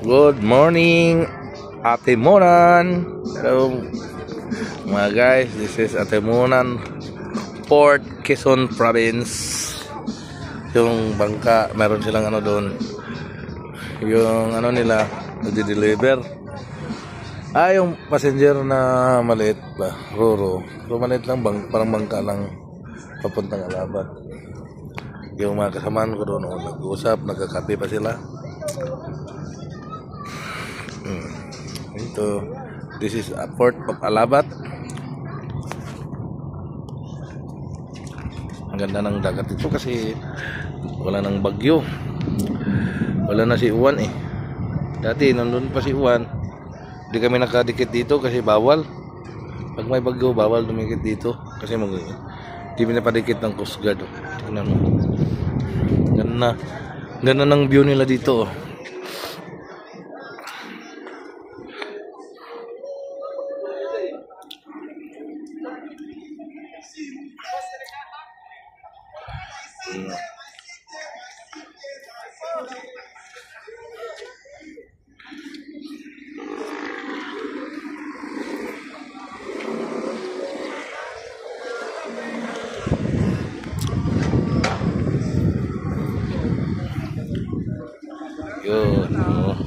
Good morning, Ate Monan. Hello, mga guys. This is Ate Monan, Port Quezon Province. Yung bangka, meron silang ano doon. Yung ano nila, nag-deliver. Yung passenger na maliit ba, Roro. So maliit lang, parang bangka lang papuntang Alabat. Yung mga kasamaan ko doon, nag-uusap, nagkakape pa sila. Ito, this is a port of Alabat. Ang ganda ng dagat ito kasi wala nang bagyo. Wala na si Uwan eh. Dati nandun pa si Uwan, hindi kami nakadikit dito kasi bawal. Pag may bagyo, bawal dumikit dito kasi hindi pinapadikit ng Coast Guard. Tingnan mo. Ganda ng view nila dito. Yun.